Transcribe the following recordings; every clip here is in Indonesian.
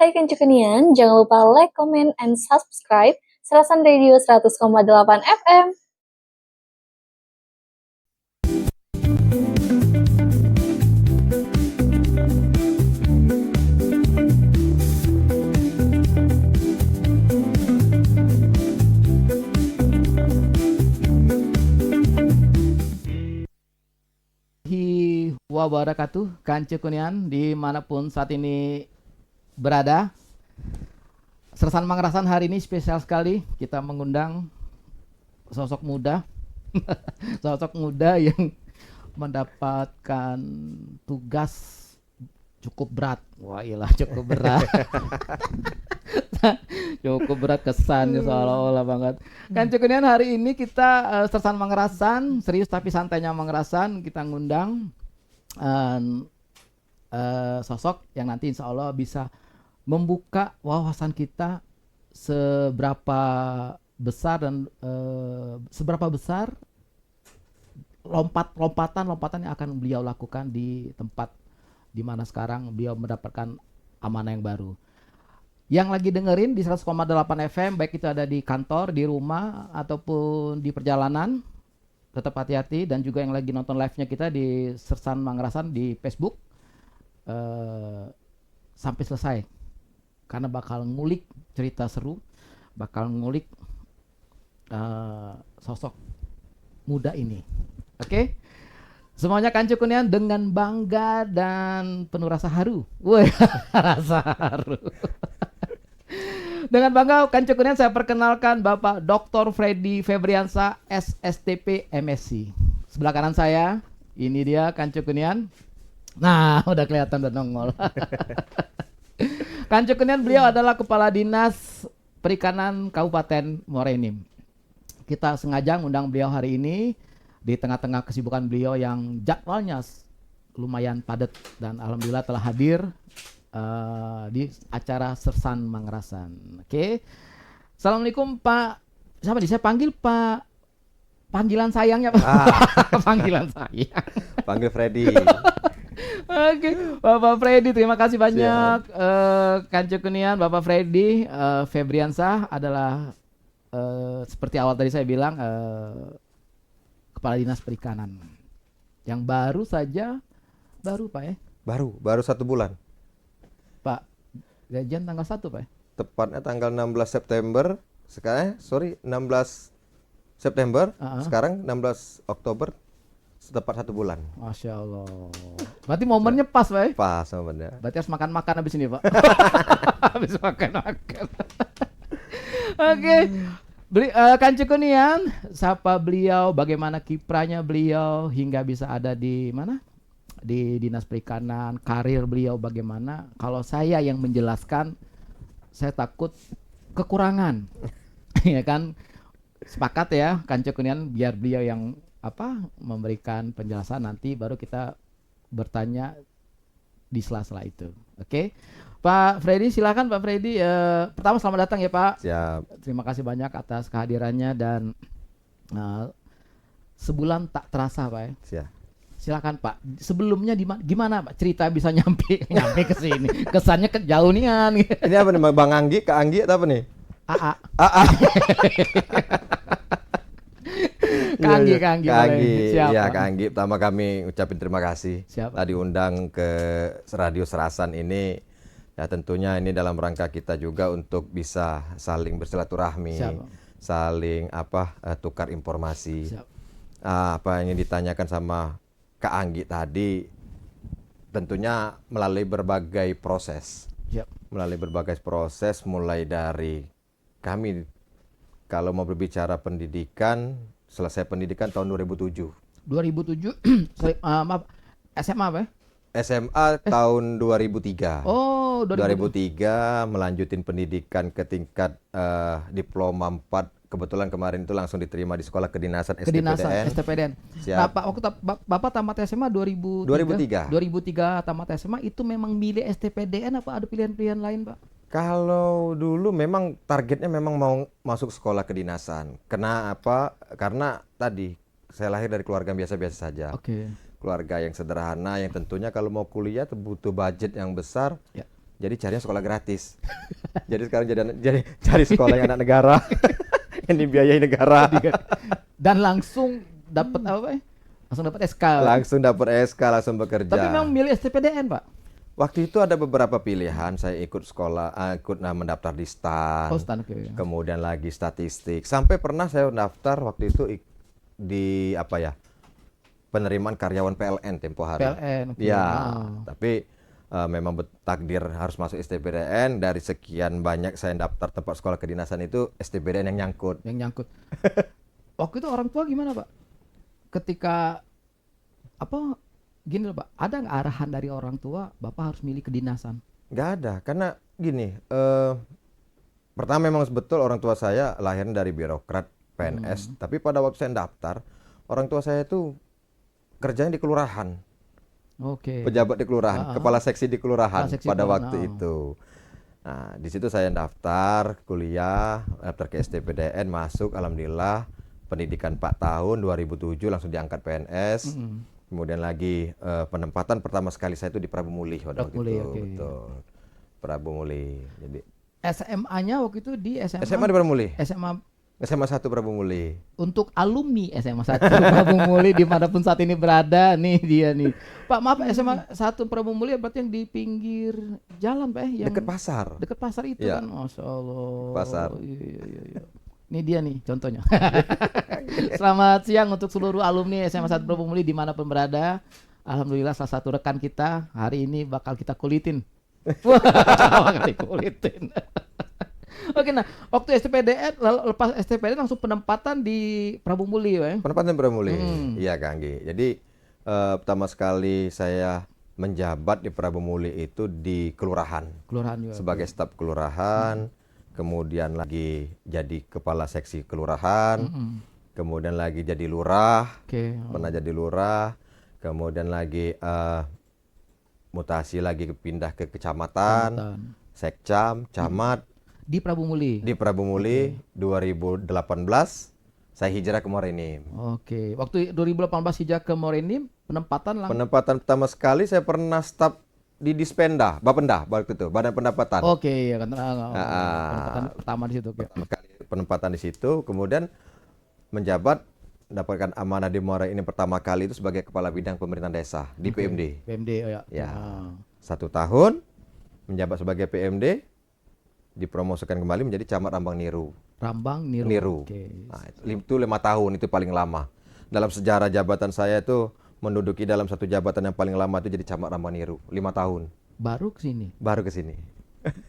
Hai Kencukenian, jangan lupa like, comment, and subscribe Serasan Radio 100,8 FM. Wabarakatuh, Kancukunian dimanapun saat ini berada. Serasan Mangrasan hari ini spesial sekali, kita mengundang sosok muda, sosok muda yang mendapatkan tugas cukup berat. Wah iyalah cukup berat. Cukup berat kesannya seolah-olah banget. Kancukunian hari ini kita Serasan Mangrasan, serius tapi santainya Mangrasan, kita ngundang sosok yang nanti insya Allah bisa membuka wawasan kita seberapa besar dan seberapa besar lompatan yang akan beliau lakukan di tempat di mana sekarang beliau mendapatkan amanah yang baru. Yang lagi dengerin di 100,8 FM, baik itu ada di kantor, di rumah ataupun di perjalanan, tetap hati-hati. Dan juga yang lagi nonton live-nya kita di Serasan Mangrasan di Facebook, sampai selesai karena bakal ngulik cerita seru, bakal ngulik sosok muda ini. Oke? Semuanya Kancukunian dengan bangga dan penuh rasa haru. Woi, rasa haru. Dengan bangga Kancukunian saya perkenalkan Bapak Dr. Freddy Febriansa, SSTP MSc. Sebelah kanan saya, ini dia Kancukunian. Nah, udah kelihatan udah nongol. Kancukunian beliau adalah Kepala Dinas Perikanan Kabupaten Muara Enim. Kita sengaja ngundang beliau hari ini di tengah-tengah kesibukan beliau yang jadwalnya lumayan padat dan alhamdulillah telah hadir di acara Serasan Mangrasan. Oke. Assalamualaikum Pak. Siapa nih? Saya panggil Pak. Panggilan sayangnya Pak. Panggilan sayang. Panggil Freddy. Oke, Bapak Freddy, terima kasih banyak. Kancukunian, Bapak Freddy Febriansa adalah seperti awal tadi saya bilang Kepala Dinas Perikanan yang baru saja, baru Pak ya? Baru 1 bulan. Pak, gajian tanggal 1 Pak ya? Tepatnya tanggal 16 September. Sekarang, 16 September. Sekarang 16 Oktober. Tepat 1 bulan. Masya Allah. Berarti momennya pas Pak ya? Pas momennya. Berarti harus makan-makan habis ini Pak. Habis makan-makan. Oke. Kancukunian, siapa beliau, bagaimana kiprahnya beliau hingga bisa ada di mana? Di Dinas Perikanan, karir beliau bagaimana? Kalau saya yang menjelaskan, saya takut kekurangan. Ya kan? Sepakat ya, Kancukunian, biar beliau yang memberikan penjelasan, nanti baru kita bertanya di sela-sela itu. Oke. Pak Freddy, silakan Pak Freddy. Pertama selamat datang ya Pak. Siap. Terima kasih banyak atas kehadirannya dan sebulan tak terasa Pak ya. Siap. Silakan Pak. Sebelumnya gimana Pak cerita bisa nyampe ke sini? Kesannya jauh nian. Ini apa nih, Bang Anggi, Kak Anggi atau apa nih? AA. Kak Anggi. Siap, Ya, Pak. Kak Anggi. Pertama kami ucapin terima kasih. Siap. Tadi diundang ke Radio Serasan ini. Ya tentunya ini dalam rangka kita juga untuk bisa saling bersilaturahmi, Siap. saling tukar informasi. Siap. Apa yang ditanyakan sama Kak Anggi tadi tentunya melalui berbagai proses. Siap. Melalui berbagai proses mulai dari kami kalau mau berbicara pendidikan, selesai pendidikan tahun 2007. 2007 maaf, SMA apa ya? SMA tahun 2003. Oh, 2003 melanjutin pendidikan ke tingkat diploma 4. Kebetulan kemarin itu langsung diterima di sekolah kedinasan STPDN. Siap. Nah, Pak, waktu Bapak tamat SMA 2003. 2003 tamat SMA itu memang milih STPDN apa ada pilihan-pilihan lain, Pak? Kalau dulu memang targetnya memang mau masuk sekolah kedinasan. Kenapa? Karena tadi saya lahir dari keluarga biasa-biasa saja. Oke. Keluarga yang sederhana yang tentunya kalau mau kuliah butuh budget yang besar. Ya. jadi carinya sekolah gratis. Jadi sekarang jadi cari sekolah yang anak negara. Yang dibiayai negara. Dan langsung dapat apa ya? Langsung dapat SK. Langsung dapat SK, langsung bekerja. Tapi memang milih STPDN, Pak. Waktu itu ada beberapa pilihan, saya ikut sekolah, mendaftar di STAN, Oh, STAN, oke. kemudian lagi statistik, sampai pernah saya daftar waktu itu di apa ya, penerimaan karyawan PLN tempo hari. PLN, oke. Ya, Oh. tapi memang takdir harus masuk STPDN, dari sekian banyak saya daftar tempat sekolah kedinasan itu STPDN yang nyangkut. Yang nyangkut. Waktu itu orang tua gimana, Pak? Ketika apa gini loh, Pak, ada nggak arahan dari orang tua Bapak harus milih kedinasan? Nggak ada, karena gini, pertama memang betul orang tua saya lahirnya dari birokrat PNS, tapi pada waktu saya daftar, orang tua saya itu kerjanya di kelurahan, Oke. pejabat di kelurahan, kepala seksi di kelurahan Kepala seksi pada kelurahan, waktu itu. Nah, di situ saya daftar kuliah, daftar ke STPDN, masuk, alhamdulillah, pendidikan 4 tahun, 2007 langsung diangkat PNS. Kemudian lagi penempatan pertama sekali saya itu di Prabu Muli pada waktu Muli, itu, oke. betul. Prabu Muli. Jadi SMA-nya waktu itu di SMA. SMA di Prabu Muli. SMA SMA 1 Prabu Muli. untuk alumni SMA 1 Prabu Muli dimanapun saat ini berada, nih dia nih. Pak, maaf, SMA 1 Prabu Muli berarti yang di pinggir jalan, Pak, yang Dekat pasar. dekat pasar itu Iya. kan, Masya Allah. Pasar. Iya. Ini dia nih contohnya. Selamat siang untuk seluruh alumni SMA 1 Prabu Muli dimanapun berada. Alhamdulillah salah satu rekan kita hari ini bakal kita kulitin. Wah, bakal dikulitin. Oke, nah waktu STPDN, lalu lepas STPDN langsung penempatan di Prabu Muli, ya? Penempatan Prabu Muli. Iya, Kang Anggi. Jadi pertama sekali saya menjabat di Prabu Muli itu di kelurahan. Kelurahan juga. Sebagai staf kelurahan, kemudian lagi jadi kepala seksi kelurahan, kemudian lagi jadi lurah, Oke. pernah jadi lurah, kemudian lagi mutasi lagi pindah ke kecamatan, sekcam, camat Di Prabu Muli. di Prabu Muli. 2018 saya hijrah ke Morenim. Oke. Waktu 2018 hijrah ke Morenim, penempatan langsung. Penempatan pertama sekali saya pernah staf di Dispenda, Bapenda waktu itu, Badan Pendapatan. Oke, ya kan. Penempatan pertama di situ. Oke. Pertama kali penempatan di situ, kemudian menjabat, mendapatkan amanah di Muara ini pertama kali itu sebagai kepala bidang pemerintahan desa di PMD. PMD, oh ya. Ya, 1 tahun menjabat sebagai PMD, dipromosikan kembali menjadi camat Rambang Niru. Rambang Niru. Niru. Oke. Nah, itu 5 tahun, itu paling lama. Dalam sejarah jabatan saya itu menduduki dalam satu jabatan yang paling lama itu jadi camat Rambang Niru, 5 tahun. Baru ke sini. Baru ke sini.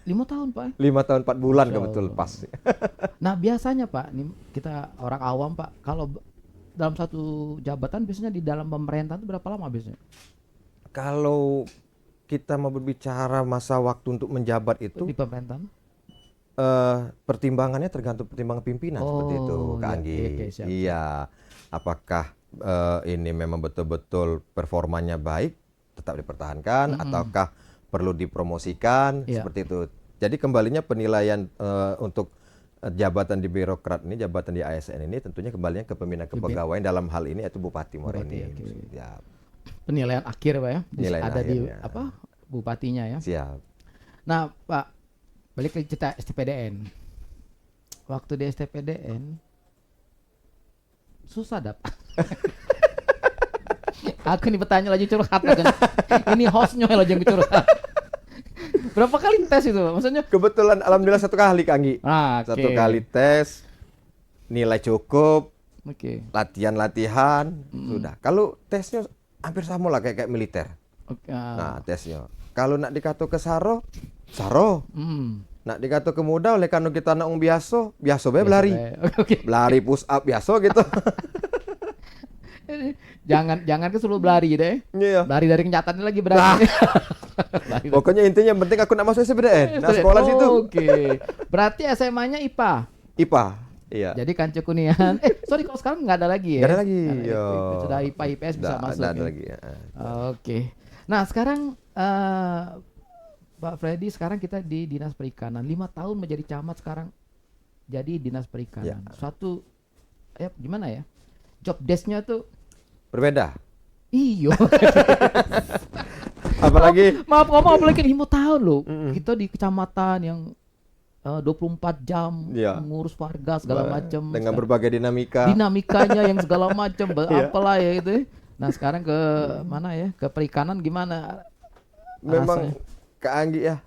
5 tahun, Pak. 5 tahun 4 bulan Masya kebetul Allah. pas. Nah, biasanya, Pak, nih kita orang awam, Pak, kalau dalam satu jabatan biasanya di dalam pemerintahan itu berapa lama biasanya? Kalau kita mau berbicara masa waktu untuk menjabat itu, Di pemerintahan? pertimbangannya tergantung pertimbangan pimpinan seperti itu, Oh, Kak iya, Anggi. oke, siap. Iya, apakah ini memang betul-betul performanya baik, tetap dipertahankan, ataukah perlu dipromosikan, Iya. seperti itu. Jadi kembalinya penilaian untuk jabatan di birokrat ini, jabatan di ASN ini tentunya kembalinya ke pembina kepegawaian dalam hal ini yaitu Bupati Morenim. oke. Ya, Penilaian akhir, Pak, ya. Penilaian Ada di akhirnya. apa? Bupatinya, ya. siap. Nah, Pak, balik ke cerita STPDN. Waktu di STPDN susah dap. Aku nih bertanya lagi curhat kan. Ini hostnya lagi yang curhat. Berapa kali tes itu? Maksudnya? Kebetulan alhamdulillah 1 kali, Kak Anggi. Ah, oke. 1 kali tes, nilai cukup, Oke. latihan sudah. Kalau tesnya hampir sama lah kayak militer. Oke. Nah, tesnya. Kalau nak dikato ke saro, saro. Nak dikato ke muda oleh karena kita nak biasa, biasa bae belari. Oke. Belari push up biasa gitu. Jangan ke selalu berlari gitu ya. Iya. Lari dari kenyataannya lagi berarti. Lari dari- Pokoknya intinya yang penting aku nak masuk SPDN. Nah, sekolah situ. Oke. Berarti SMA-nya IPA. IPA. Iya. Jadi Kancu Kunian. Sorry kalau sekarang nggak ada lagi ya. Nggak ada lagi, Nggak ada yo. lagi. Sudah IPA IPS bisa masuk. Nggak ada ya. lagi. Ya. Oke. Nah, sekarang Pak Freddy, sekarang kita di Dinas Perikanan. 5 tahun menjadi camat, sekarang jadi Dinas Perikanan. Ya. Suatu gimana ya? Job desk-nya tuh Berbeda. iyo. Apalagi Maaf ngomong apalagi 5 tahun loh. Kita di kecamatan yang 24 jam Iya. ngurus warga segala macam. dengan berbagai dinamika. Dinamikanya yang segala macam Iya. apalah ya itu. Nah, sekarang ke mana ya? Ke perikanan gimana? Memang rasanya? Kak Anggi ya,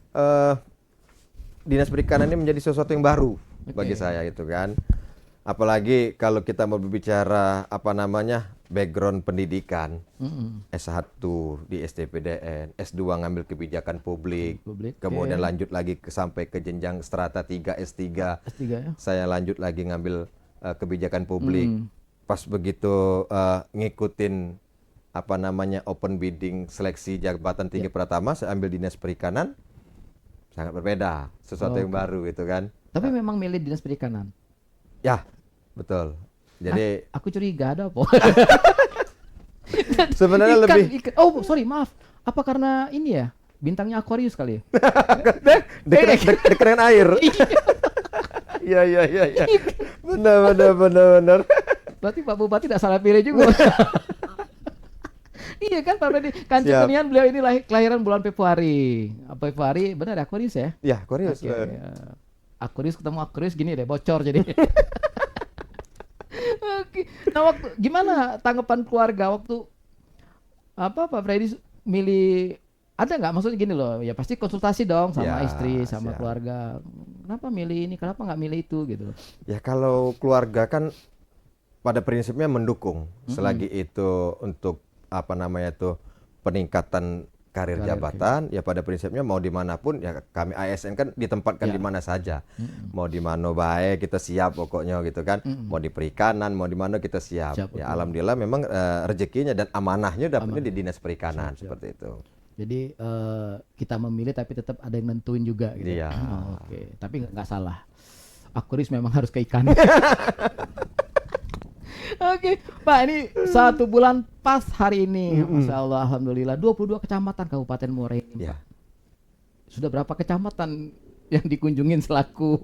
dinas perikanan ini menjadi sesuatu yang baru bagi saya itu kan. Apalagi kalau kita mau berbicara apa namanya background pendidikan, S1 di STPDN, S2 ngambil kebijakan publik, kemudian lanjut lagi sampai ke jenjang strata 3 S3. S3 ya. Saya lanjut lagi ngambil kebijakan publik. Pas begitu ngikutin apa namanya open bidding seleksi jabatan tinggi pertama, saya ambil dinas perikanan, sangat berbeda, sesuatu yang baru gitu kan. Tapi memang milih dinas perikanan. Ya, betul. Jadi Aku curiga ada apa? sebenarnya lebih Oh, sorry, maaf. Apa karena ini ya? Bintangnya Aquarius kali ya? dekat dengan air. Iya. Benar. Berarti Pak Bupati tidak salah pilih juga. Iya kan Pak Freddy? Kanci Siap. Kunian beliau ini kelahiran bulan Februari. Februari benar Aquarius ya? Ya, Aquarius. Oke, ya. Aquarius ketemu Aquarius gini deh bocor jadi. Oke. Nah, gimana tanggapan keluarga waktu apa Pak Freddy milih, ada nggak maksudnya gini loh, ya pasti konsultasi dong sama Ya, istri sama siap. keluarga. Kenapa milih ini? Kenapa nggak milih itu gitu? Ya kalau keluarga kan pada prinsipnya mendukung selagi itu untuk apa namanya tuh peningkatan karir jabatan, ya pada prinsipnya mau dimanapun ya kami ASN kan ditempatkan di mana saja, mau di mana baik kita siap pokoknya gitu kan, mau di perikanan mau di mana kita siap. Siap, Ya betul. alhamdulillah memang rezekinya dan amanahnya dapatnya di dinas perikanan seperti itu. Jadi kita memilih tapi tetap ada yang nentuin juga gitu. Iya. Oh, oke, tapi nggak salah. Aquarius memang harus ke ikan. Oke, Pak, ini 1 bulan pas hari ini. Masya Allah, alhamdulillah 22 kecamatan Kabupaten Muara ini. Ya. Sudah berapa kecamatan yang dikunjungin selaku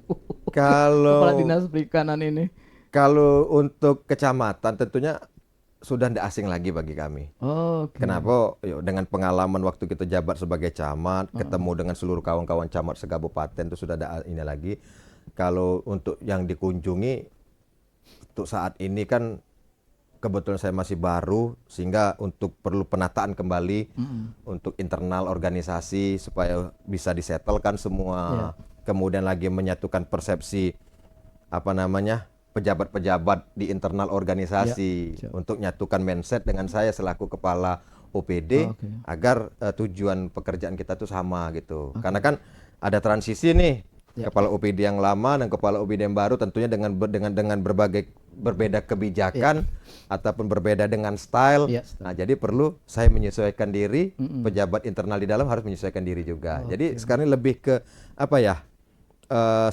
Kalau Kepala Dinas Perikanan ini? kalau untuk kecamatan tentunya sudah tidak asing lagi bagi kami. Oke. Kenapa? Yuk, dengan pengalaman waktu kita jabat sebagai camat, ketemu dengan seluruh kawan-kawan camat se-kabupaten itu sudah ada ini lagi. Kalau untuk yang dikunjungi untuk saat ini kan kebetulan saya masih baru sehingga untuk perlu penataan kembali untuk internal organisasi supaya bisa disetelkan semua. Kemudian lagi menyatukan persepsi apa namanya pejabat-pejabat di internal organisasi untuk nyatukan mindset dengan saya selaku kepala OPD agar tujuan pekerjaan kita tuh sama gitu. Karena kan ada transisi nih. Kepala OPD yang lama dan kepala OPD yang baru tentunya dengan berbagai berbeda kebijakan ataupun berbeda dengan style. Nah, jadi perlu saya menyesuaikan diri, pejabat internal di dalam harus menyesuaikan diri juga. Jadi sekarang ini lebih ke apa ya?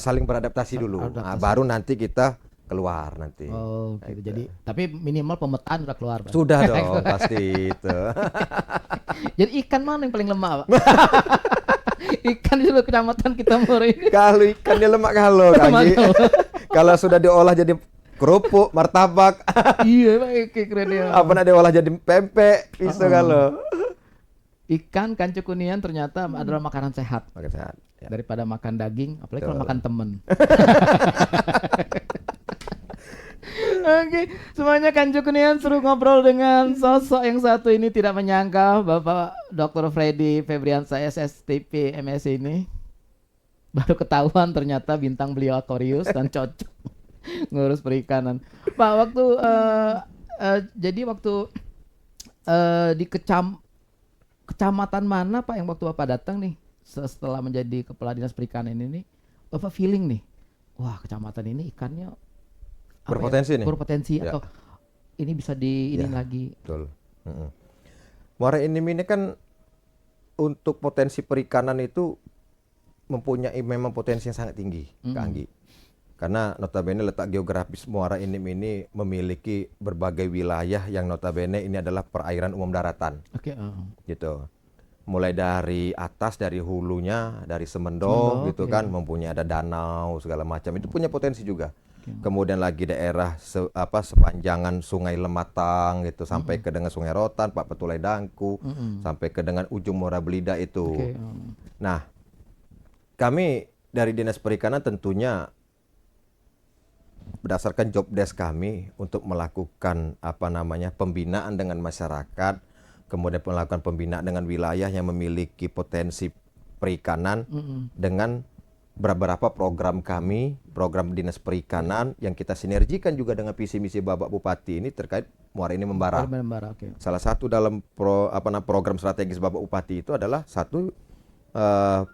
Saling beradaptasi dulu. Nah, baru nanti kita keluar nanti. Oh, gitu. Jadi tapi minimal pemetaan udah keluar, Pak. Sudah dong pasti itu. Jadi ikan mana yang paling lemah, Pak? Ikan di seluruh kecamatan kita Muara ini. Kalau ikannya lemak kalau Kaki. Kalau sudah diolah jadi kerupuk, martabak, Iya, Pak, kayak keren ya. apa nak diolah jadi pempek, bisa kalau. Ikan kancu kunian ternyata adalah makanan sehat Makan sehat. Ya. daripada makan daging, apalagi kalau Betul. makan temen. Oke, semuanya kancu kunian seru ngobrol dengan sosok yang satu ini, tidak menyangka Bapak Dr. Freddy Febriansyah SSTP MS ini baru ketahuan ternyata bintang beliau Aquarius dan cocok ngurus perikanan. Pak, waktu jadi waktu di kecamatan mana Pak yang waktu Bapak datang nih setelah menjadi kepala dinas perikanan ini, Bapak feeling nih, wah kecamatan ini ikannya apa Berpotensi ya, nih? berpotensi Ya. atau ini bisa di ini Ya. lagi. Betul. Muara Enim ini kan untuk potensi perikanan itu mempunyai memang potensi yang sangat tinggi, Kak Anggi. Karena notabene letak geografis Muara Enim ini memiliki berbagai wilayah yang notabene ini adalah perairan umum daratan, Oke, gitu. Mulai dari atas, dari hulunya, dari Semendo, gitu kan, mempunyai ada danau segala macam. Itu punya potensi juga. kemudian lagi daerah sepanjangan Sungai Lematang gitu sampai ke dengan Sungai Rotan, Pak Petulai Dangku, sampai ke dengan ujung Muara Belida itu. Nah, kami dari Dinas Perikanan tentunya berdasarkan job desk kami untuk melakukan pembinaan dengan masyarakat, kemudian melakukan pembinaan dengan wilayah yang memiliki potensi perikanan dengan beberapa program kami, program Dinas Perikanan yang kita sinergikan juga dengan visi misi Bapak Bupati ini terkait Muara Ini Membara. Salah satu dalam program strategis Bapak Bupati itu adalah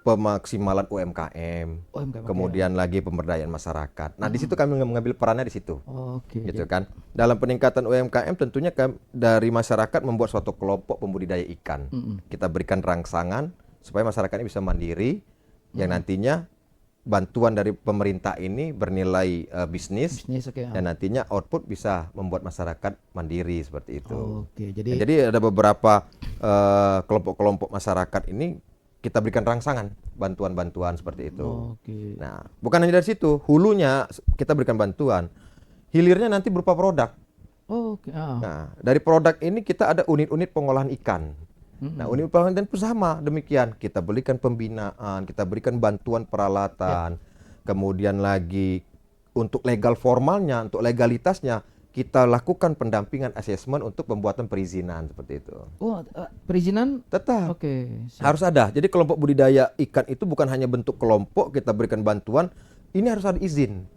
pemaksimalan UMKM, kemudian lagi pemberdayaan masyarakat. Nah, di situ kami mengambil perannya di situ, gitu kan. Dalam peningkatan UMKM tentunya dari masyarakat membuat suatu kelompok pembudidaya ikan. Kita berikan rangsangan supaya masyarakat ini bisa mandiri, yang nantinya bantuan dari pemerintah ini bernilai bisnis, dan nantinya output bisa membuat masyarakat mandiri seperti itu. Jadi ada beberapa kelompok-kelompok masyarakat ini kita berikan rangsangan, bantuan-bantuan seperti itu. Nah, bukan hanya dari situ, hulunya kita berikan bantuan, hilirnya nanti berupa produk. Nah, dari produk ini kita ada unit-unit pengolahan ikan. Nah, unit pengolahan ikan pun sama demikian. Kita berikan pembinaan, kita berikan bantuan peralatan, kemudian lagi untuk legal formalnya, untuk legalitasnya, kita lakukan pendampingan asesmen untuk pembuatan perizinan seperti itu. Perizinan tetap harus ada. Jadi kelompok budidaya ikan itu bukan hanya bentuk kelompok kita berikan bantuan, ini harus ada izin.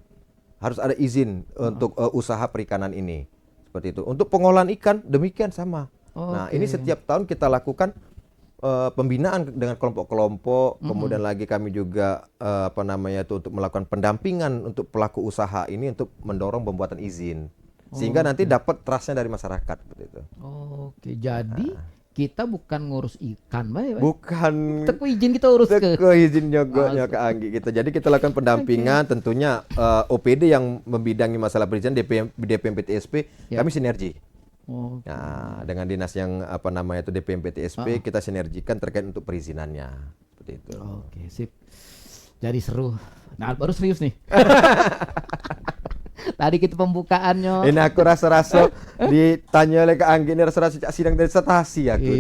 Harus ada izin untuk usaha perikanan ini. Seperti itu. Untuk pengolahan ikan demikian sama. Nah, ini setiap tahun kita lakukan pembinaan dengan kelompok-kelompok, kemudian lagi kami juga untuk melakukan pendampingan untuk pelaku usaha ini untuk mendorong pembuatan izin. Sehingga nanti dapat trustnya dari masyarakat seperti itu. Jadi kita bukan ngurus ikan, bukan. Teko izin kita urus izin nyogoknya ke Anggi gitu. Jadi kita lakukan pendampingan, tentunya OPD yang membidangi masalah perizinan DPMPTSP, kami sinergi. Nah, dengan dinas yang DPMPTSP kita sinergikan terkait untuk perizinannya seperti itu. Sip. Jadi seru. Nah, baru serius nih. Tadi kita pembukaannya. Ini aku rasa-rasa ditanya oleh Kak Anggi, ini rasa-rasa sidang disertasi aku.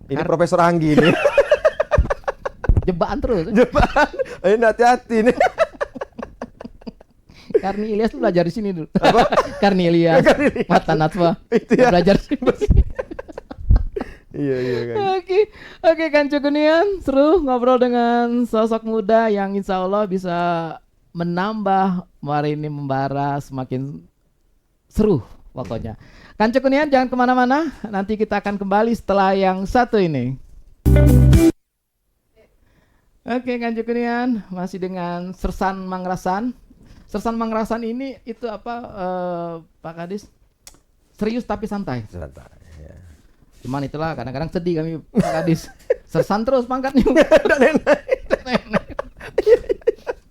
Ini Profesor Anggi ini. Jebakan terus. Jebakan. Ini hati-hati nih. Karni Ilyas tuh belajar di sini dulu. Apa? Karni Ilyas. Mata Natwa. Itu ya. Belajar di sini. Iya. Oke, kan Cukunian, seru ngobrol dengan sosok muda yang insya Allah bisa menambah Muara Ini Membara semakin seru pokoknya. Kan Cukunian, jangan kemana-mana, nanti kita akan kembali setelah yang satu ini. Oke, Kan Cukunian, masih dengan Sersan Mangrasan. Sersan Mangrasan ini itu apa, Pak Kadis? Serius tapi santai. Ya. Cuman itulah kadang-kadang sedih kami, Pak Kadis. Sersan terus pangkatnya.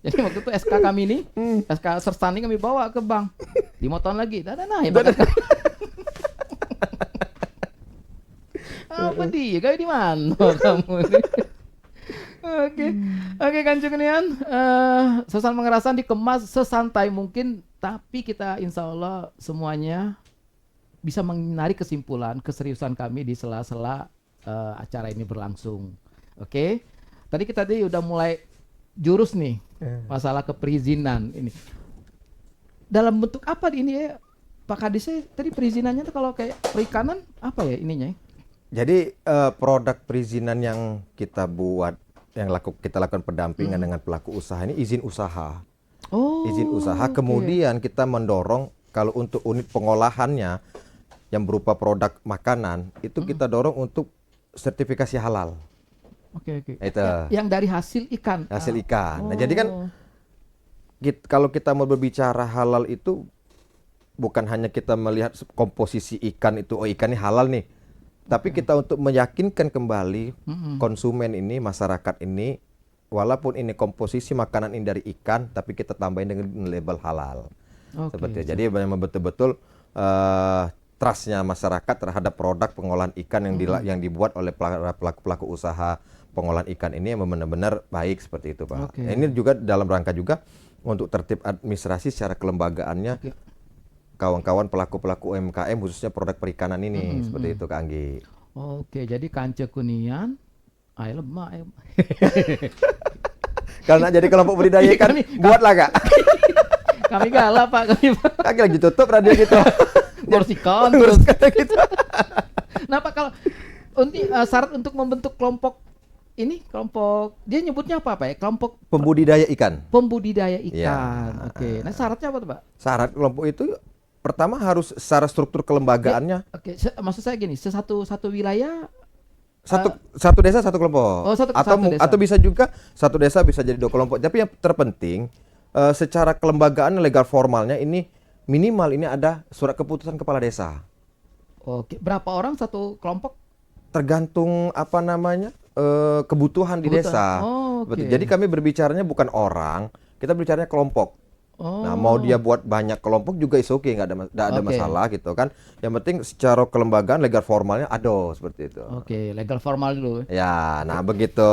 Jadi waktu itu SK kami ini, SK Sersan ini kami bawa ke bank. 5 tahun lagi, apa dia? Kayak di mana kamu ini? Oke, Kan Cukunian, Sersan Mangrasan dikemas sesantai mungkin, tapi kita insya Allah semuanya bisa menarik kesimpulan keseriusan kami di sela-sela acara ini berlangsung. Oke, tadi kita udah mulai jurus nih masalah keperizinan ini. Dalam bentuk apa ini ya, Pak Kadis? Tadi perizinannya tuh kalau kayak perikanan apa ya ininya? Jadi produk perizinan yang kita buat, yang kita lakukan pendampingan dengan pelaku usaha ini izin usaha. Izin usaha. Kemudian kita mendorong kalau untuk unit pengolahannya yang berupa produk makanan itu kita dorong untuk sertifikasi halal. Itu. Yang dari hasil ikan. Hasil ikan. Nah, jadi kan kalau kita mau berbicara halal itu bukan hanya kita melihat komposisi ikan itu, ikan ini halal nih. Tapi kita untuk meyakinkan kembali konsumen ini, masyarakat ini, walaupun ini komposisi makanan ini dari ikan, tapi kita tambahin dengan label halal. Seperti itu. Jadi memang betul-betul trustnya masyarakat terhadap produk pengolahan ikan yang dibuat oleh pelaku usaha pengolahan ikan ini yang benar-benar baik seperti itu, Pak. Ini juga dalam rangka juga untuk tertib administrasi secara kelembagaannya Oke. kawan-kawan pelaku-pelaku UMKM khususnya produk perikanan ini seperti itu Kak Anggi. Oke, jadi Kanca Kunian, ayo lemak. Kalau nak jadi kelompok budidaya ikan, buatlah Kak. Kami galak Pak, Kaki lagi tutup radio gitu. bersihkan Ngurus terus. kata gitu. Nah Pak, kalau syarat untuk membentuk kelompok ini, kelompok dia nyebutnya apa Pak ya? Kelompok Pembudidaya ikan. pembudidaya ikan. Ya. Oke. Nah syaratnya apa tuh Pak? Syarat kelompok itu pertama harus secara struktur kelembagaannya Oke, maksud saya gini, satu wilayah. satu desa satu kelompok. Oh, satu atau desa. atau bisa juga satu desa bisa jadi 2 kelompok. Tapi yang terpenting secara kelembagaan legal formalnya ini minimal ini ada surat keputusan kepala desa. Oke, berapa orang satu kelompok? Tergantung apa namanya kebutuhan di Kebutuhan. desa. Oh, oke. Betul. Jadi kami berbicaranya bukan orang, kita bicaranya kelompok. Oh. Nah, mau dia buat banyak kelompok juga is oke, nggak ada Oke. masalah gitu kan. Yang penting secara kelembagaan legal formalnya ada seperti itu. Oke, legal formal dulu. Ya, nah begitu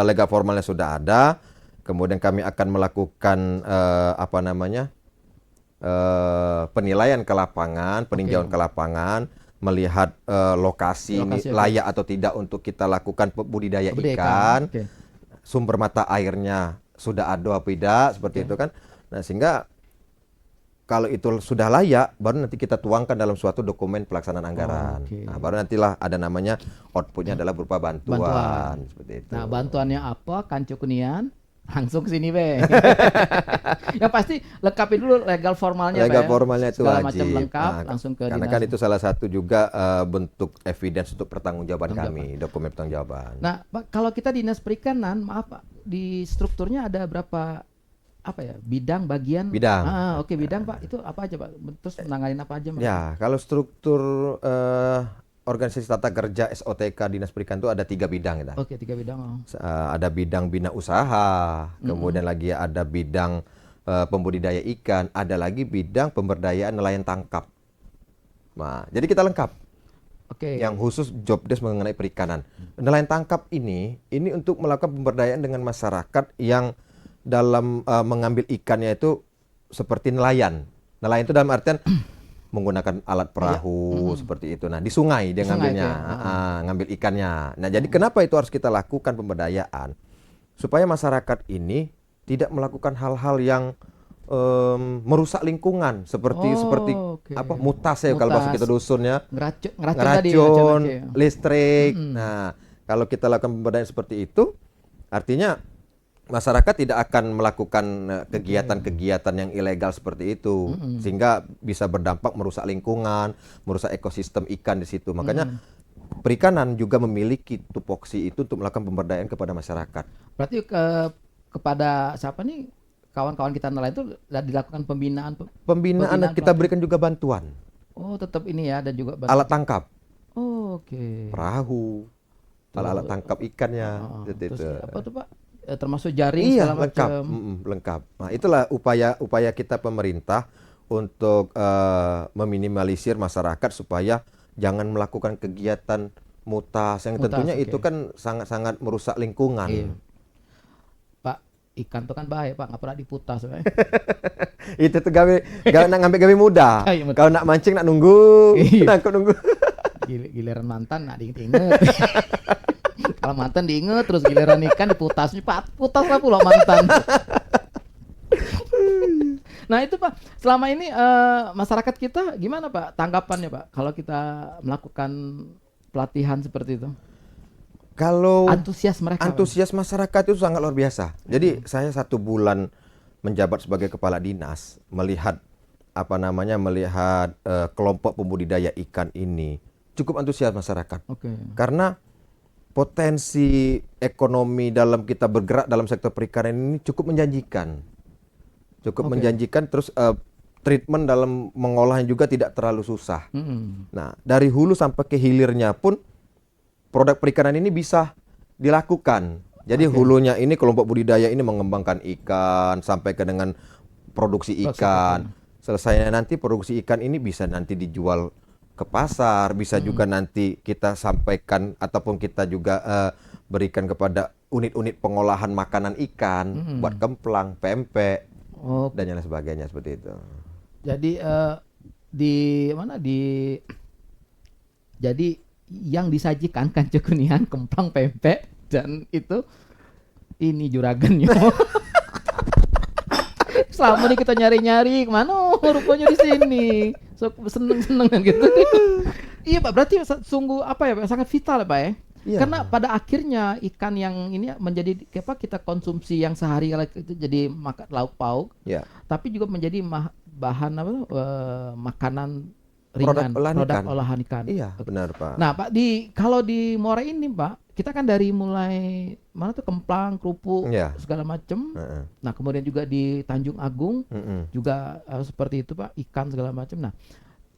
legal formalnya sudah ada, kemudian kami akan melakukan apa namanya penilaian ke lapangan, peninjauan ke lapangan, melihat lokasi ini Lokasi, oke. layak atau tidak untuk kita lakukan budidaya Budidaya ikan, Oke. sumber mata airnya sudah ada apa tidak, seperti itu kan. Nah, sehingga kalau itu sudah layak, baru nanti kita tuangkan dalam suatu dokumen pelaksanaan anggaran. Oke. Nah, baru nantilah ada namanya outputnya adalah berupa bantuan. Seperti itu. Nah, bantuannya apa? Kanca Kunian langsung ke sini be. Yang pasti lengkapin dulu legal formalnya legal Pak, ya. formalnya itu segala wajib. macam lengkap, Nah, langsung ke karena dinas. kan itu salah satu juga bentuk evidence untuk pertanggungjawaban Pertanggungjawaban. kami, dokumen pertanggungjawaban. Nah, Pak, kalau kita dinas perikanan, maaf Pak, di strukturnya ada berapa apa ya? Bidang, bagian? Bidang. Oke, bidang Pak. Itu apa aja Pak? Terus menanganin apa aja Pak? Ya, kalau struktur organisasi tata kerja SOTK Dinas Perikanan itu ada 3 bidang ya. Oke, 3 bidang. Oh. Ada bidang bina usaha, kemudian lagi ada bidang pembudidaya ikan, ada lagi bidang pemberdayaan nelayan tangkap. Nah, jadi kita lengkap. Oke. Yang khusus job desk mengenai perikanan. Nelayan tangkap ini untuk melakukan pemberdayaan dengan masyarakat yang dalam mengambil ikannya itu seperti nelayan. Nelayan itu dalam artian menggunakan alat perahu seperti itu. Nah, di sungai dia Di sungai, ngambilnya, oke. ngambil ikannya. Nah, jadi kenapa itu harus kita lakukan pemberdayaan? Supaya masyarakat ini tidak melakukan hal-hal yang merusak lingkungan seperti oke. apa mutas ya kalau bahasa kita dusunnya. Ngeracun tadi, Ngeracun, macam-macam. listrik. Nah, kalau kita lakukan pemberdayaan seperti itu, artinya masyarakat tidak akan melakukan kegiatan-kegiatan yang ilegal seperti itu, sehingga bisa berdampak merusak lingkungan, merusak ekosistem ikan di situ. Makanya perikanan juga memiliki tupoksi itu untuk melakukan pemberdayaan kepada masyarakat. Berarti kepada siapa nih kawan-kawan kita nelayan itu dilakukan pembinaan Pembinaan kita pelatihan. berikan juga bantuan, Oh, tetap ini ya, dan juga alat tangkap, Oh, oke. perahu, alat-alat tangkap ikannya, seperti Terus itu. apa tuh Pak? Termasuk jaring Iya, segala lengkap, macam. lengkap. Nah, itulah upaya kita pemerintah untuk meminimalisir masyarakat supaya jangan melakukan kegiatan mutas yang Mutas, tentunya oke. itu kan sangat-sangat merusak lingkungan. Iya. Pak, ikan tuh kan bahaya Pak, nggak pernah diputas Pak. Itu tuh nak ngambil gawe mudah. Iya, betul. Kalau nak mancing nak nunggu, Iya. nangkep nunggu. Giliran mantan nggak diinget. Kalau mantan diinget, terus giliran ikan diputas, putas lah pula mantan. Nah itu Pak, selama ini masyarakat kita gimana Pak tanggapannya Pak kalau kita melakukan pelatihan seperti itu? Kalau Antusias mereka Pak? antusias masyarakat itu sangat luar biasa. Jadi saya 1 bulan menjabat sebagai kepala dinas, melihat melihat kelompok pembudidaya ikan ini cukup antusias masyarakat. Oke. Karena potensi ekonomi dalam kita bergerak dalam sektor perikanan ini cukup menjanjikan. Cukup Oke. menjanjikan, terus treatment dalam mengolahnya juga tidak terlalu susah. Nah, dari hulu sampai ke hilirnya pun produk perikanan ini bisa dilakukan. Jadi hulunya ini kelompok budidaya ini mengembangkan ikan sampai ke dengan produksi ikan. Selesainya nanti produksi ikan ini bisa nanti dijual ke pasar, bisa juga nanti kita sampaikan ataupun kita juga berikan kepada unit-unit pengolahan makanan ikan buat kemplang, pempek. Oh, dan yang lain sebagainya seperti itu. jadi di mana jadi yang disajikan kanco kunian, kemplang, pempek dan itu ini juragannya. Selama ini kita nyari-nyari kemana, rupanya di sini. So, seneng-seneng gitu. Iya Pak, berarti sungguh apa ya Pak, sangat vital ya Pak ya. Iya. Karena pada akhirnya ikan yang ini menjadi apa kita konsumsi yang sehari itu jadi makan lauk pauk, Ya. tapi juga menjadi bahan apa makanan Produk ringan, olahan olahan ikan. ikan. Iya, Oke. benar Pak. Nah Pak, kalau di Muara ini Pak, kita kan dari mulai mana tuh kemplang, kerupuk, Iya. segala macam. Heeh. Nah kemudian juga di Tanjung Agung Mm-mm. juga seperti itu Pak, ikan segala macam. Nah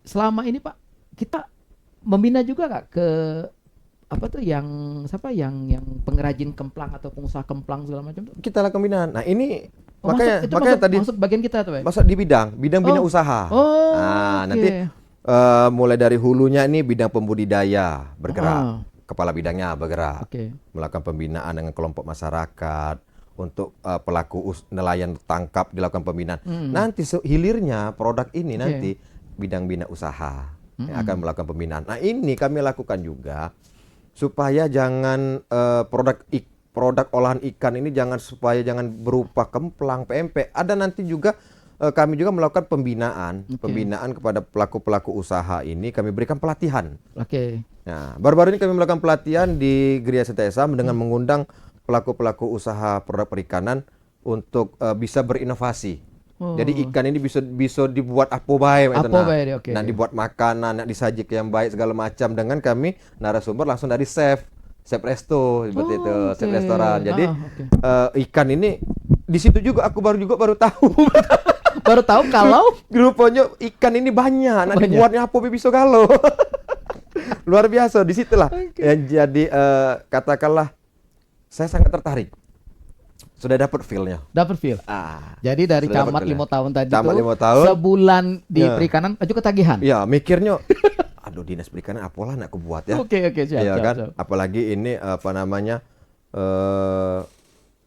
selama ini Pak, kita membina juga nggak ke apa tuh yang siapa yang pengrajin kemplang atau pengusaha kemplang segala macam tuh? Kita lakukan binaan. Nah, ini Oh, makanya masuk tadi masuk bagian kita tuh Pak. masuk di bidang bina Oh. usaha. Oh, Nah, oke. nanti mulai dari hulunya ini bidang pembudidaya bergerak. Ah. Kepala bidangnya bergerak. Oke. Melakukan pembinaan dengan kelompok masyarakat untuk pelaku nelayan tangkap dilakukan pembinaan. Nanti hilirnya produk ini Oke. nanti bidang bina usaha yang akan melakukan pembinaan. Nah, ini kami lakukan juga supaya jangan produk olahan ikan ini jangan berupa kemplang, pempek. Ada nanti juga kami juga melakukan pembinaan kepada pelaku-pelaku usaha ini, kami berikan pelatihan. Oke. Nah, baru-baru ini kami melakukan pelatihan di Gria Sentiasa dengan mengundang pelaku-pelaku usaha produk perikanan untuk bisa berinovasi. Oh. Jadi ikan ini bisa dibuat apa baik, Apa baik, oke. Nah, dibuat makanan, disajikan yang baik segala macam dengan kami narasumber langsung dari chef resto seperti itu, chef oke. restoran. Jadi oke. ikan ini di situ juga aku baru tahu. Baru tahu kalau Rupanya ikan ini banyak. Nah, Banyak. dibuatnya apa bisa galau. Luar biasa. Disitulah yang jadi katakanlah saya sangat tertarik. Sudah dapat feel-nya. dapat feel. Jadi dari Sudah camat dapat feel-nya. 5 tahun tadi Camat tuh 5 tahun. sebulan di Ya. perikanan aja ketagihan. Ya, mikirnya aduh dinas perikanan apalah nak aku buat ya. Oke, siap, Iya siap, kan? siap. Apalagi ini apa namanya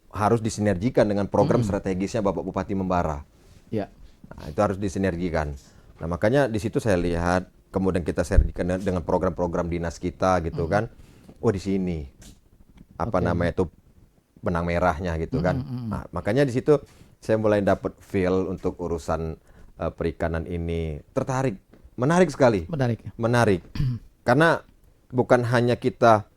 harus disinergikan dengan program strategisnya Bapak Bupati Membara. Ya. Nah, itu harus disinergikan. Nah, makanya di situ saya lihat kemudian kita sinergikan dengan program-program dinas kita gitu kan. Oh, di sini apa namanya itu benang merahnya gitu kan. Nah, makanya di situ saya mulai dapat feel untuk urusan perikanan ini. Tertarik, menarik sekali. Menarik. Menarik. Karena bukan hanya kita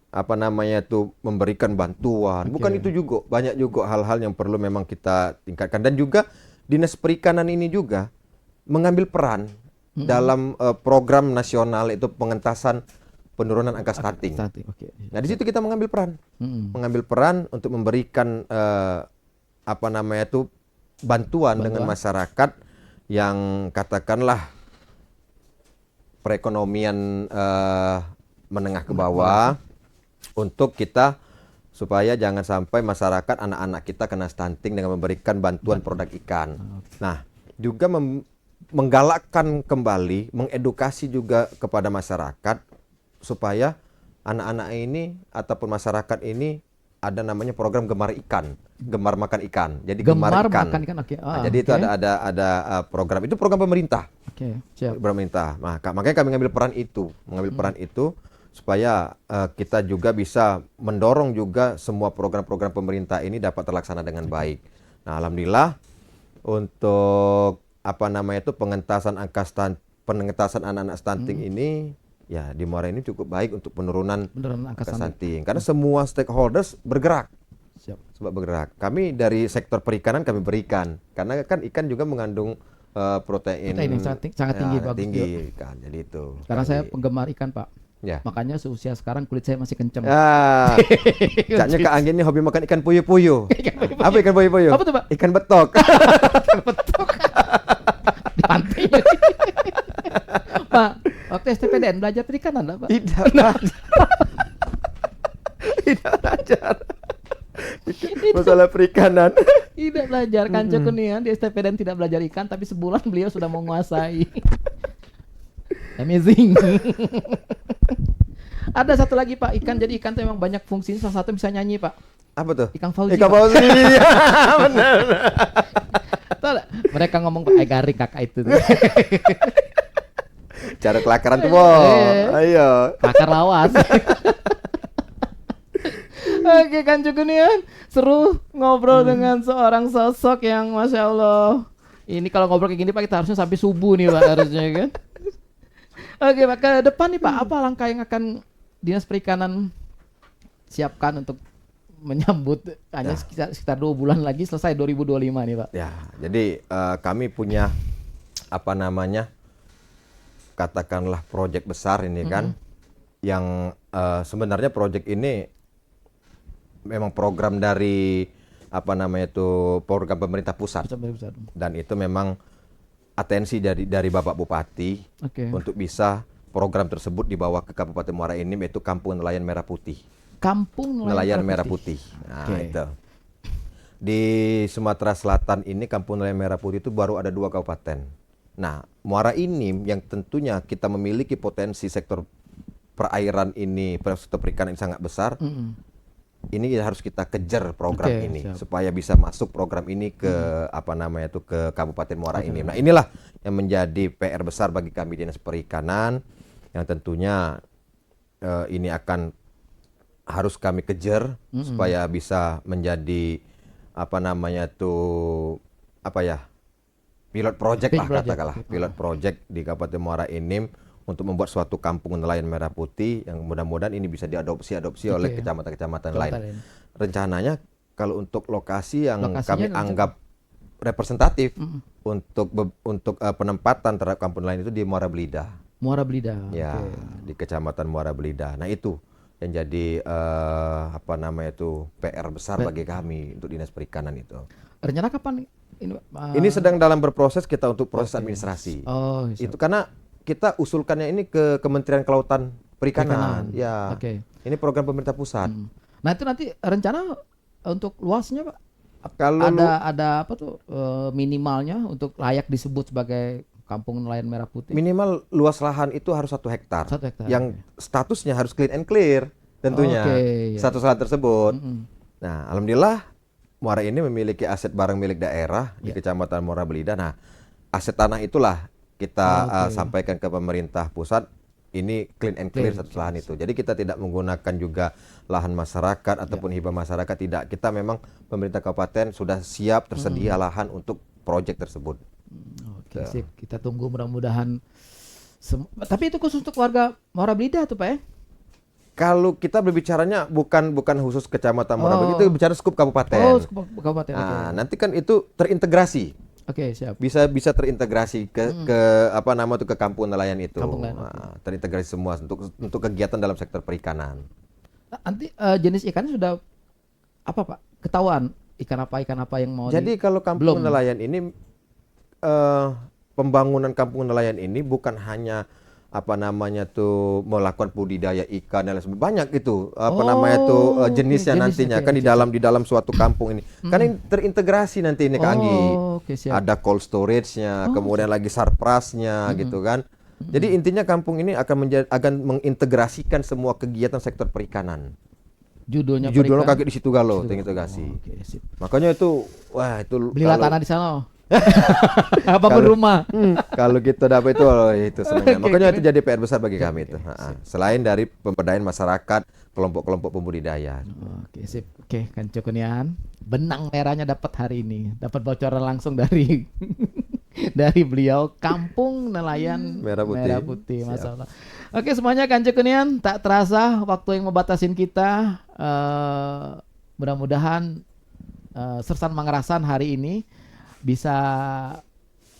apa namanya itu memberikan bantuan, bukan itu juga, banyak juga hal-hal yang perlu memang kita tingkatkan dan juga Dinas Perikanan ini juga mengambil peran dalam program nasional itu pengentasan penurunan angka stunting. Oke. Nah, di situ kita mengambil peran. Mengambil peran untuk memberikan apa namanya itu bantuan dengan masyarakat yang katakanlah perekonomian menengah ke bawah untuk kita supaya jangan sampai masyarakat anak-anak kita kena stunting dengan memberikan bantuan produk ikan. Nah, juga menggalakkan kembali, mengedukasi juga kepada masyarakat supaya anak-anak ini ataupun masyarakat ini ada namanya program gemar ikan, gemar makan ikan. Jadi gemar ikan. Makan ikan, oke. Nah, jadi itu ada program, itu program pemerintah. Oke, siap. Pemerintah. Makanya kami mengambil peran itu supaya kita juga bisa mendorong juga semua program-program pemerintah ini dapat terlaksana dengan baik. Nah, alhamdulillah untuk apa namanya itu pengentasan anak-anak stunting ini ya di Muara ini cukup baik untuk penurunan angka stunting. Karena semua stakeholders bergerak. Siap. Sebab bergerak. Kami dari sektor perikanan kami berikan. Karena kan ikan juga mengandung protein yang sangat tinggi, bagus tinggi juga. kan. Jadi itu. Karena saya penggemar ikan, Pak. Ya. Makanya seusia sekarang kulit saya masih kenceng. Caknya Kak Angin ini hobi makan ikan puyuh-puyuh. Apa ikan puyuh-puyuh? Apa tuh, Pak? Ikan betok. Di pantai. Pak, waktu STPDN belajar perikanan enggak, Pak? Tidak belajar. Masalah perikanan. Tidak belajar, kanco kunian di STPDN tidak belajar ikan, tapi sebulan beliau sudah menguasai. Amazing. Ada satu lagi Pak, ikan. Jadi ikan itu memang banyak fungsinya. Salah satu bisa nyanyi Pak. Apa tuh? Ikan Fauzi. Ikan Pak. Fauzi. Benar. Mereka ngomong garing kakak itu. Cara kelakaran tuh, Bo. Ayo. Kakak lawas. Oke kan Cukunian, seru ngobrol dengan seorang sosok yang Masya Allah. Ini kalau ngobrol kayak gini Pak, kita harusnya sampai subuh nih Pak harusnya kan. Oke Pak, ke depan nih Pak, apa langkah yang akan Dinas Perikanan siapkan untuk menyambut hanya sekitar 2 bulan lagi selesai 2025 nih Pak? Ya, jadi kami punya apa namanya, katakanlah proyek besar ini kan, yang sebenarnya proyek ini memang program dari apa namanya itu program pemerintah pusat, dan itu memang atensi dari Bapak Bupati untuk bisa program tersebut dibawa ke Kabupaten Muara Enim, yaitu Kampung Nelayan Merah Putih. Kampung Nelayan Merah Putih. Nah, itu. Di Sumatera Selatan ini Kampung Nelayan Merah Putih itu baru ada 2 kabupaten. Nah, Muara Enim yang tentunya kita memiliki potensi sektor perairan ini, sektor perikanan ini sangat besar. Ini harus kita kejar program ini supaya bisa masuk program ini ke apa namanya itu ke Kabupaten Muara Enim. Nah, inilah yang menjadi PR besar bagi kami Dinas Perikanan yang tentunya ini akan harus kami kejar supaya bisa menjadi apa namanya tuh apa ya, pilot project lah katakanlah, pilot project di Kabupaten Muara Enim untuk membuat suatu kampung nelayan merah putih yang mudah-mudahan ini bisa diadopsi oleh kecamatan-kecamatan lain. Rencananya kalau untuk lokasi yang kami anggap representatif untuk penempatan terhadap kampung nelayan itu di Muara Belida. Muara Belida. Ya, di Kecamatan Muara Belida. Nah, itu yang jadi apa namanya itu PR besar bagi kami untuk Dinas Perikanan itu. Rencana kapan ini? Ini sedang dalam berproses kita untuk proses administrasi. Itu karena kita usulkannya ini ke Kementerian Kelautan Perikanan. Ya. Ini program pemerintah pusat. Nah, itu nanti rencana untuk luasnya, Pak. Kalau ada apa tuh minimalnya untuk layak disebut sebagai Kampung Nelayan Merah Putih? Minimal luas lahan itu harus 1 hektar. 1 hektar. Yang statusnya harus clean and clear tentunya. Status lahan tersebut. Nah, alhamdulillah Muara ini memiliki aset barang milik daerah di Kecamatan Muara Belida. Nah, aset tanah itulah kita sampaikan ke pemerintah pusat, ini clean and clear status lahan itu. Jadi kita tidak menggunakan juga lahan masyarakat ataupun hibah masyarakat, tidak. Kita memang pemerintah kabupaten sudah siap tersedia lahan untuk proyek tersebut. Oke, sip. Kita tunggu mudah-mudahan. Tapi itu khusus untuk warga Muara Belida tuh Pak ya? Kalau kita berbicaranya bukan khusus Kecamatan Muara Belida, itu bicara skup kabupaten. Skup kabupaten. Nah, nanti kan itu terintegrasi. Siap. Bisa terintegrasi ke apa nama itu ke kampung nelayan itu. Terintegrasi semua untuk kegiatan dalam sektor perikanan. Nanti jenis ikan sudah apa Pak? Ketahuan ikan apa yang mau. Jadi kalau kampung nelayan ini pembangunan kampung nelayan ini bukan hanya apa namanya tuh melakukan budidaya ikan dan lain sebagainya, banyak itu apa namanya tuh jenisnya nantinya kan di dalam suatu kampung ini. Karena ini terintegrasi nanti ini Kak Anggi. Ada cold storage-nya, kemudian lagi sarprasnya gitu kan. Jadi intinya kampung ini akan mengintegrasikan semua kegiatan sektor perikanan. Judulnya kaget di situ galau terintegrasi. Makanya itu belilah tanah di sana. Apa berumah? Kalau kita dapat itu senangnya. Makanya itu jadi PR besar bagi kami itu. Selain dari pemberdayaan masyarakat, kelompok-kelompok pembudidaya. Sip. Kan Cukunian, benang merahnya dapat hari ini. Dapat bocoran langsung dari dari beliau, Kampung Nelayan Merah Putih. Masalah. Oke, semuanya kan Cukunian, tak terasa waktu yang membatasin kita. Mudah-mudahan Sersan Mangerasan hari ini bisa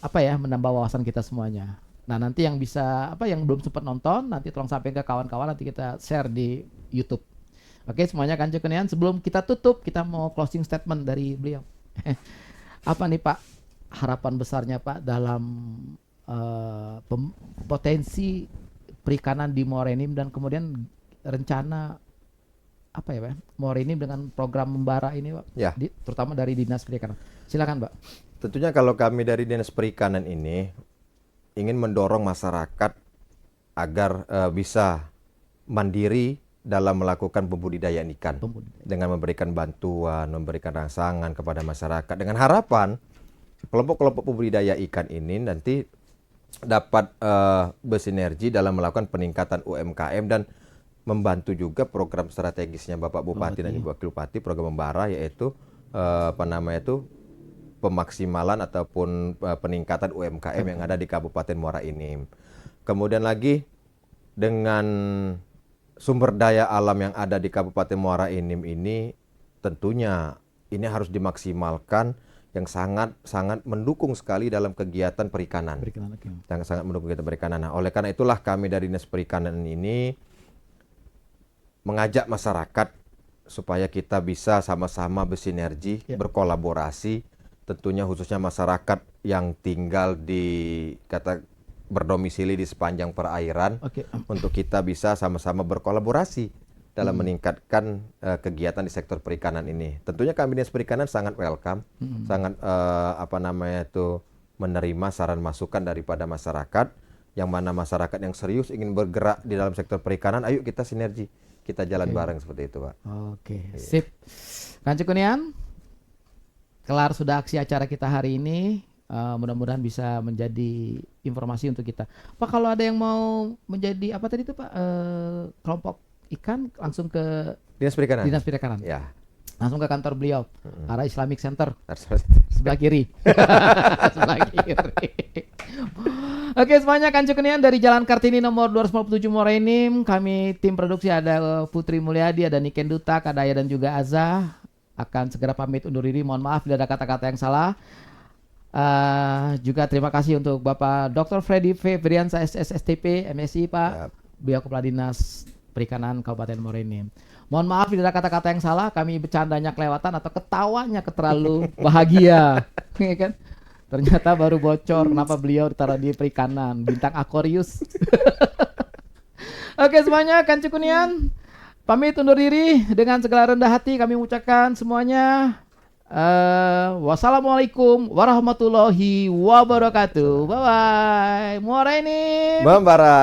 menambah wawasan kita semuanya. Nah, nanti yang belum sempat nonton, nanti tolong sampaikan ke kawan-kawan, nanti kita share di YouTube. Oke, semuanya kan Cukunian, sebelum kita tutup, kita mau closing statement dari beliau. Apa nih Pak harapan besarnya Pak dalam potensi perikanan di Muara Enim dan kemudian rencana Muara Enim dengan program membara ini Pak, terutama dari Dinas Perikanan. Silakan Pak. Tentunya kalau kami dari Dinas Perikanan ini ingin mendorong masyarakat agar bisa mandiri dalam melakukan pembudidayaan ikan dengan memberikan bantuan, memberikan rangsangan kepada masyarakat dengan harapan kelompok-kelompok pembudidaya ikan ini nanti dapat bersinergi dalam melakukan peningkatan UMKM dan membantu juga program strategisnya Bapak Bupati dan Ibu Wakil Bupati, program Membara, yaitu pemaksimalan ataupun peningkatan UMKM yang ada di Kabupaten Muara Enim. Kemudian lagi dengan sumber daya alam yang ada di Kabupaten Muara Enim ini tentunya ini harus dimaksimalkan, yang sangat mendukung sekali dalam kegiatan perikanan. Yang sangat mendukung kegiatan perikanan. Nah, oleh karena itulah kami dari Dinas Perikanan ini mengajak masyarakat supaya kita bisa sama-sama bersinergi, berkolaborasi, tentunya khususnya masyarakat yang tinggal berdomisili di sepanjang perairan, untuk kita bisa sama-sama berkolaborasi dalam meningkatkan kegiatan di sektor perikanan ini. Tentunya kami Dinas Perikanan sangat welcome, sangat menerima saran masukan daripada masyarakat, yang mana masyarakat yang serius ingin bergerak di dalam sektor perikanan, ayo kita sinergi, kita jalan bareng seperti itu, Pak. Sip. Kanci Kunian, kelar sudah aksi acara kita hari ini. Mudah-mudahan bisa menjadi informasi untuk kita. Pak, kalau ada yang mau menjadi apa tadi itu Pak, kelompok ikan, langsung ke Dinas Perikanan. Dinas Perikanan. Ya. Langsung ke kantor beliau, arah Islamic Center, sebelah kiri. Sebelah kiri. Oke, semuanya, Kanci Kunian dari Jalan Kartini nomor 257 Muara Enim. Kami tim produksi ada Putri Mulyadi, ada Niken Duta, Kadaya dan juga Azza. Akan segera pamit undur diri. Mohon maaf bila ada kata-kata yang salah. Juga terima kasih untuk Bapak Dr. Freddy Febriansa SSSTP MSI, Pak. Beliau Kepala Dinas Perikanan Kabupaten Muara Enim. Mohon maaf bila ada kata-kata yang salah, kami bercandanya kelewatan atau ketawanya terlalu bahagia. Ya kan? Ternyata baru bocor kenapa beliau ditaruh di perikanan, bintang Aquarius. Oke semuanya, Kanci Kunian pamit undur diri dengan segala rendah hati. Kami mengucapkan semuanya wassalamualaikum warahmatullahi wabarakatuh. Bye bye. Muara Enim. Membara.